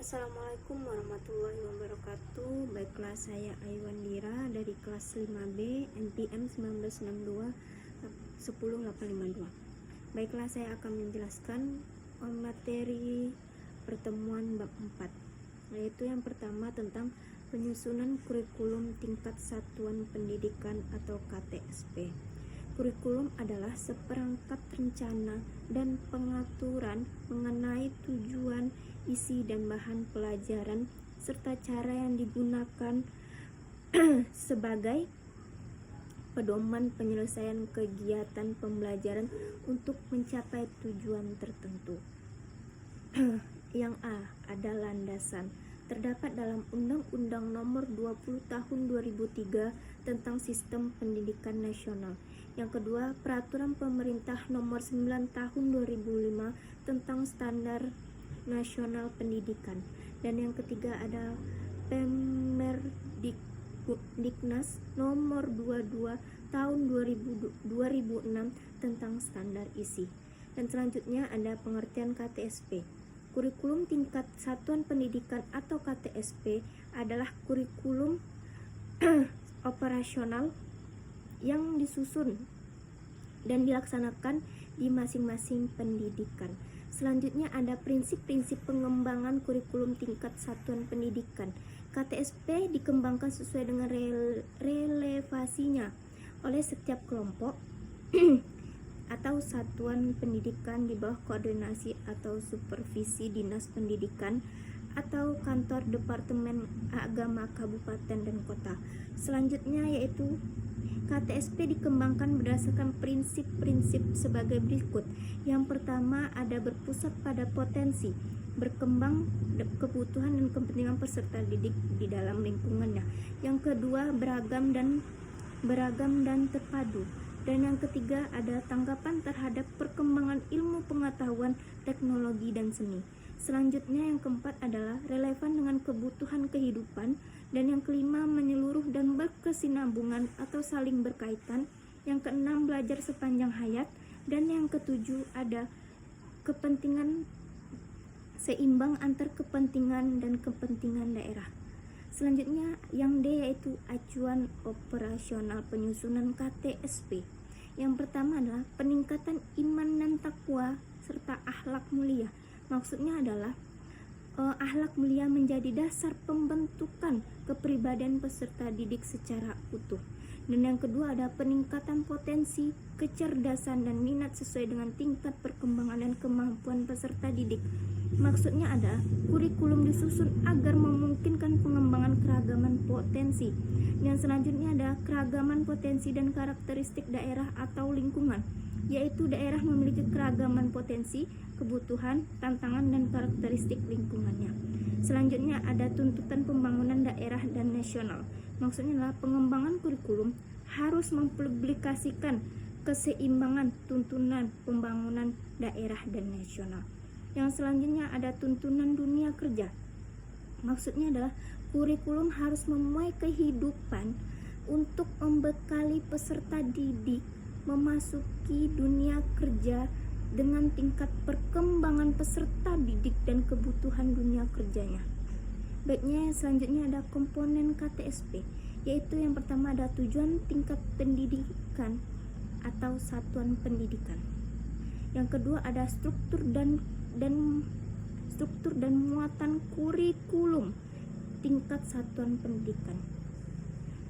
Assalamualaikum warahmatullahi wabarakatuh. Baiklah, saya Aiwandira dari kelas 5B NPM 1962 10852. Baiklah, saya akan menjelaskan materi pertemuan bab 4, yaitu yang pertama tentang penyusunan kurikulum tingkat satuan pendidikan atau KTSP. Kurikulum adalah seperangkat rencana dan pengaturan mengenai tujuan, isi dan bahan pelajaran serta cara yang digunakan sebagai pedoman penyelesaian kegiatan pembelajaran untuk mencapai tujuan tertentu. Yang A, ada landasan. Terdapat dalam Undang-Undang Nomor 20 Tahun 2003 tentang Sistem Pendidikan Nasional. Yang kedua, Peraturan Pemerintah Nomor 9 Tahun 2005 tentang Standar Nasional Pendidikan. Dan yang ketiga ada Permendiknas Nomor 22 Tahun 2006 tentang Standar Isi. Dan selanjutnya ada pengertian KTSP. Kurikulum tingkat satuan pendidikan atau KTSP adalah kurikulum operasional yang disusun dan dilaksanakan di masing-masing pendidikan. Selanjutnya ada prinsip-prinsip pengembangan kurikulum tingkat satuan pendidikan. KTSP dikembangkan sesuai dengan relevasinya oleh setiap kelompok atau satuan pendidikan di bawah koordinasi atau supervisi Dinas Pendidikan atau kantor Departemen Agama Kabupaten dan Kota. Selanjutnya yaitu KTSP dikembangkan berdasarkan prinsip-prinsip sebagai berikut. Yang pertama ada berpusat pada potensi, berkembang kebutuhan dan kepentingan peserta didik di dalam lingkungannya. Yang kedua beragam dan terpadu. Dan yang ketiga ada tanggapan terhadap perkembangan ilmu pengetahuan, teknologi, dan seni. Selanjutnya yang keempat adalah relevan dengan kebutuhan kehidupan. Dan yang kelima menyeluruh dan berkesinambungan atau saling berkaitan. Yang keenam belajar sepanjang hayat. Dan yang ketujuh ada kepentingan seimbang antar kepentingan dan kepentingan daerah. Selanjutnya yang D yaitu acuan operasional penyusunan KTSP. Yang pertama adalah peningkatan iman dan takwa serta akhlak mulia. Maksudnya adalah akhlak mulia menjadi dasar pembentukan kepribadian peserta didik secara utuh. Dan yang kedua ada peningkatan potensi, kecerdasan dan minat sesuai dengan tingkat perkembangan dan kemampuan peserta didik. Maksudnya ada kurikulum disusun agar memungkinkan pengembangan keragaman potensi. Dan selanjutnya ada keragaman potensi dan karakteristik daerah atau lingkungan, yaitu daerah memiliki keragaman potensi, kebutuhan, tantangan, dan karakteristik lingkungannya. Selanjutnya ada tuntutan pembangunan daerah dan nasional. Maksudnya adalah pengembangan kurikulum harus mempublikasikan keseimbangan tuntunan pembangunan daerah dan nasional. Yang selanjutnya ada tuntunan dunia kerja. Maksudnya adalah kurikulum harus memuai kehidupan untuk membekali peserta didik memasuki dunia kerja dengan tingkat perkembangan peserta didik dan kebutuhan dunia kerjanya. Baiknya selanjutnya ada komponen KTSP, yaitu yang pertama ada tujuan tingkat pendidikan atau satuan pendidikan. Yang kedua ada struktur dan muatan kurikulum tingkat satuan pendidikan.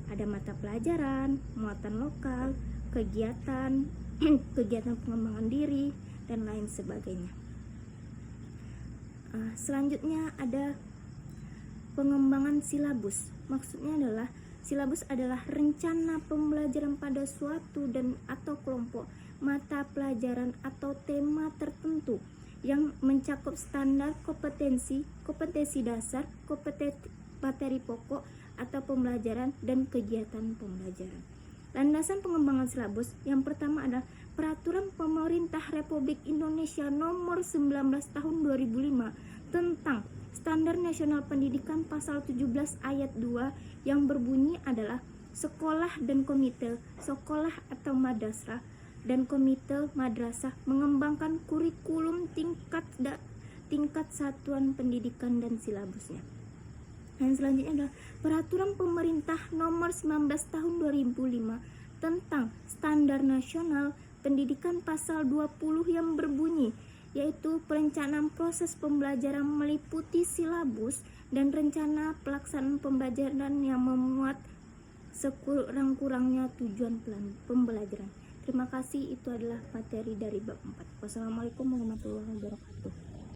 Ada mata pelajaran, muatan lokal, kegiatan pengembangan diri, dan lain sebagainya. Selanjutnya ada pengembangan silabus. Maksudnya adalah silabus adalah rencana pembelajaran pada suatu dan atau kelompok mata pelajaran atau tema tertentu yang mencakup standar kompetensi dasar, materi pokok atau pembelajaran dan kegiatan pembelajaran. Landasan pengembangan silabus yang pertama adalah Peraturan Pemerintah Republik Indonesia Nomor 19 Tahun 2005 tentang Standar Nasional Pendidikan pasal 17 ayat 2 yang berbunyi adalah sekolah dan komite sekolah atau madrasah dan komite madrasah mengembangkan kurikulum tingkat tingkat satuan pendidikan dan silabusnya. Dan selanjutnya adalah Peraturan Pemerintah Nomor 19 Tahun 2005 tentang Standar Nasional Pendidikan pasal 20 yang berbunyi, yaitu perencanaan proses pembelajaran meliputi silabus dan rencana pelaksanaan pembelajaran yang memuat sekurang-kurangnya tujuan plan pembelajaran. Terima kasih, itu adalah materi dari bab 4. Wassalamualaikum warahmatullahi wabarakatuh.